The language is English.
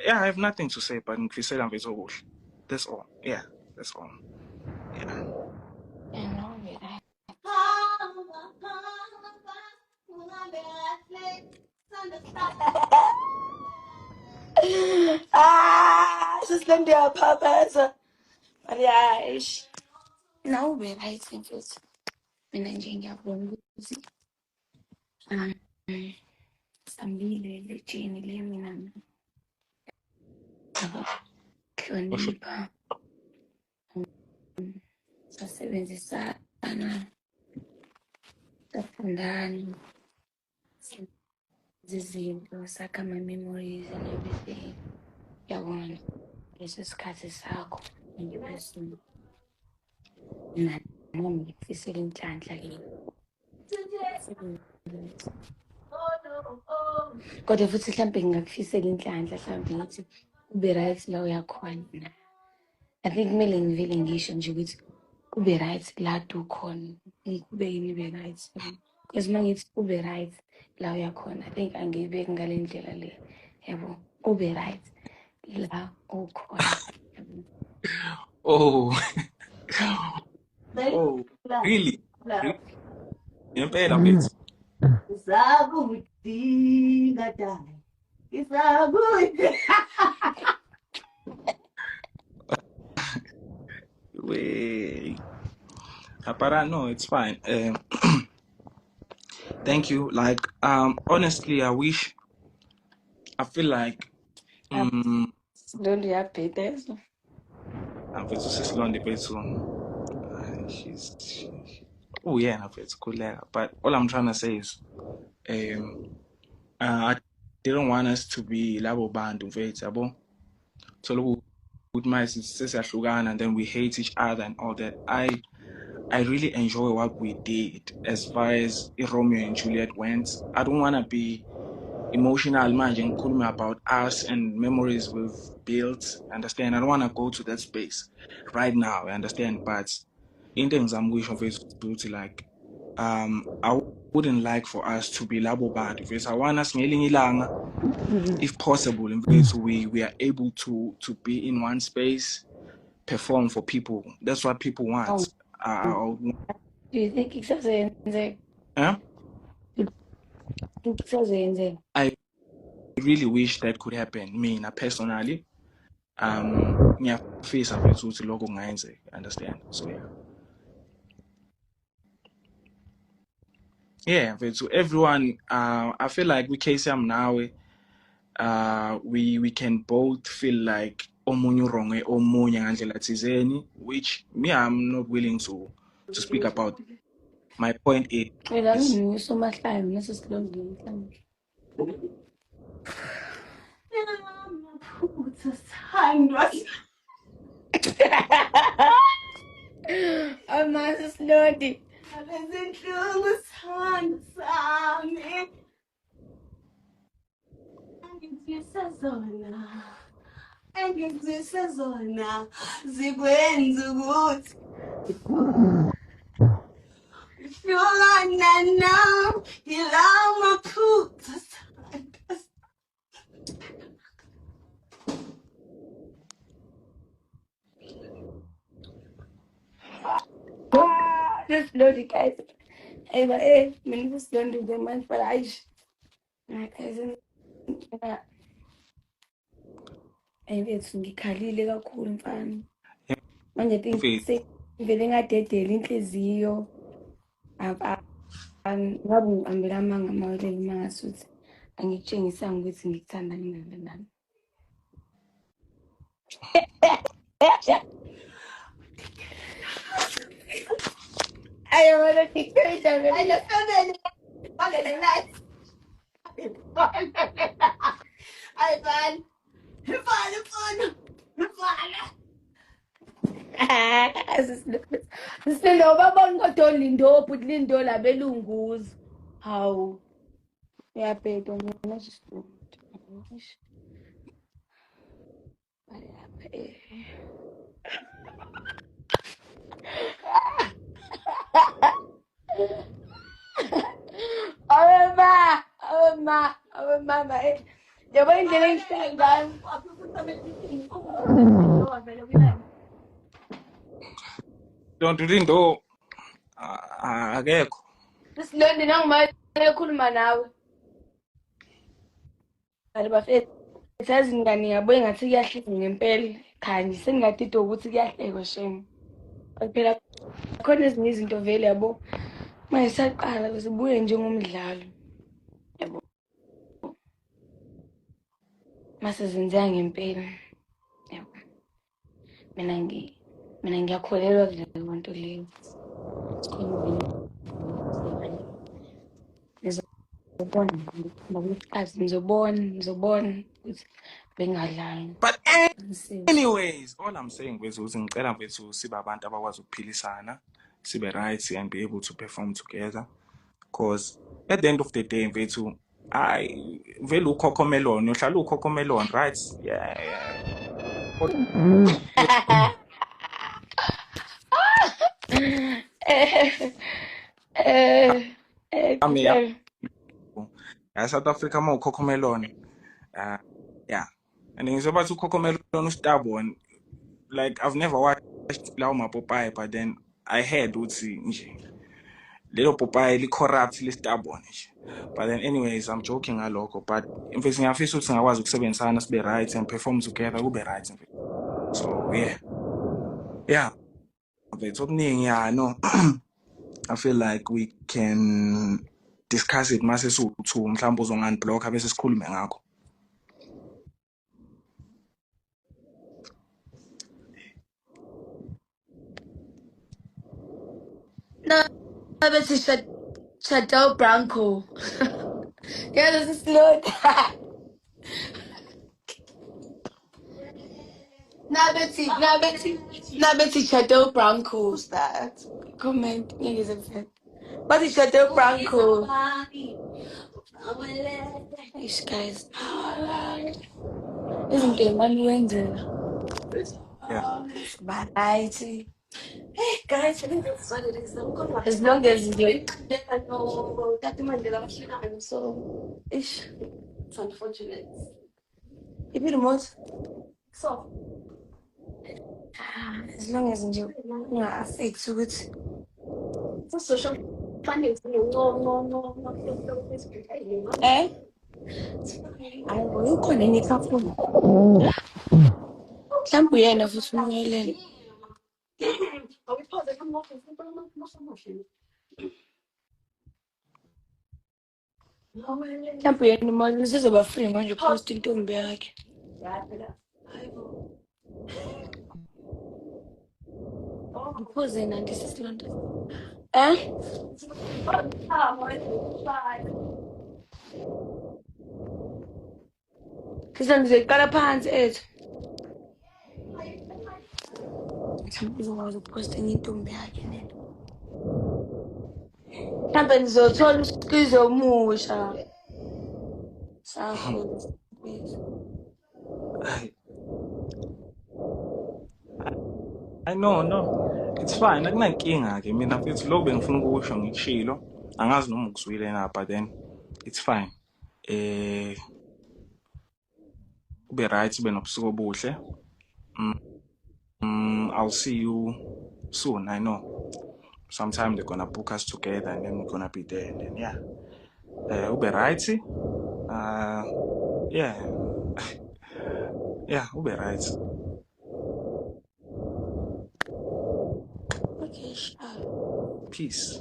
Yeah, I have nothing to say, but ngifisela mfethu okuhle. That's all. Yeah, that's all. Yeah. Sisilende yaphaphaza. Aliyash. Nawe right mfethu. Mina nje ngiyabona ukuthi sambile lejini le mina hlonipha sasebenzisana safundana izinto sakha ama-memories and everything. Yabona leso sikhathi sakho ngiphezulu nami ngikufisela inhlanhla kini. Kodwa futhi mhlampe ngingakufisela inhlanhla mhlampe ngithi ube right la uyakhona. I think kumele ngivele ngisho nje ukuthi ube right la ukhona. Kube yini ube right. Because uma ngithi ube right la uyakhona, I think angiyibeki ngale ndlela le. Yabo, ube right la ukhona. Oh. Oh, really? Impela mfethu. Isakudinga dai. Isakudinga. Wait. But no, it's fine. Thank you. Like, honestly, I feel like Don't you have papers? mfethu sesilonde bethu. Oh yeah, it's cool. But all I'm trying to say is, I didn't want us to be labo bantu mfethu, yabo. So look, with my sister and then we hate each other and all that. I really enjoy what we did as far as Romeo and Juliet went. I don't want to be emotional manje ngikhuluma about us and memories we've built. Understand? I don't want to go to that space right now. Understand? But in things I'm wishing for to like, I wouldn't like for us to be labo bantu. Because I want us ngelinye ilanga, if possible, in case we are able to be in one space, perform for people. That's what people want. Do you think it's a I really wish that could happen. Mina personally, ngiyafisa mfethu ukuthi lokho kungayenzeka. Understand? So yeah, mfethu, everyone, I feel like we KCM now, we can both feel like omunye uronge omunye ngandlela thizeni, which me I'm not willing to speak about. My point is so much time. Let's just slow down. I'm slowly. Engizisa zona zikwenza ukuthi Yolanda now ilaw maphutha Just slowly, guys. Hey, many just don't do the man for Aish. My cousin. Mfethu ngikhalile kakhulu mfana. Manje think ngivele ngadedela inhliziyo. Ngabe ngihambela amanga amawele mangasuthi angikutshengisanga ukuthi ngikuthanda kangakanani. I want to take pictures. I just found it. Sisilo babona kodwa Lindo put Lindo labelunguzo. Hawu. Uyabheda mina sisindo. Awe mama, Yabo indlela engihlala ngayo. Don't really know. Akekho. Silondi nangimali ekhuluma nawe. Kanti bafethu yazi ngani yabo engathi kuyahleka ngempela. Khanje sengingadidwa ukuthi kuyahlekwa shame. Phela khona ezinye izinto vele yabo. Manje siyaqala sibuye njengomdlalo. Yabo. Mase zenzeka ngempela. Yabo. Mina ngiyakholelwa kuleyo nto leyo. Ngizobona ukuthi bengadlali. But Ngisiza. anyways, all I'm saying is ukuthi ngicela mfethu sibe abantu abakwazi ukuphilisana, sibe right and be able to perform together. Because at the end of the day, mfethu, vele ukhokhomelon, uhlala ukhokhomelon, right? Yeah. Kuhlelo. South Africa mo ukhokhomelon. Yeah. And then ngizoba ukhokhomelon ustabon. Like I've never watched lawo mapopayi, but then I heard ukuthi nje lelo popayi li corrupt li stubborn nje. But then anyways, I'm joking ngalokho, but mfethu ngiyafisa ukuthi ngakwazi ukusebenzisana sibe right and perform together kube right. So yeah. Mfethu okuningi no. I feel like we can discuss it mase siwu-2 mhlawumbe uzongi-unblock bese sikhulume ngakho. No, but it's Chateau Branco. Yeah, this is slow. Betty Chateau Branco. Who's that? Comment. What is Chateau Branco? These guys. Isn't the money window? Yeah. Variety. Hey guys, I think that's what it is. I'm going As long as you do it. so Ish. it's unfortunate. If you remote. So As long as you affect to it. for social funding, no. Eh? I will connect a phone. Some way of smiling. Are we pausing? I'm not motion. Some way anymore. This is about free when you post into back. Posing and this is London. Eh? Because I'm the color pants it. Some people was posting into back in it. Happens so tall squeeze or musha. I know, no. It's fine. Akunankinga ke mina mfethu lo bengifuna ukusho ngikushilo. Angazi noma ukuzwile na, but then it's fine. Ube right, ube nobusuku obuhle. I'll see you soon. I know. Sometime they're gonna book us together and then we're gonna be there and then yeah. Ube right. Yeah. Yeah, ube right. Okay, sure. Peace.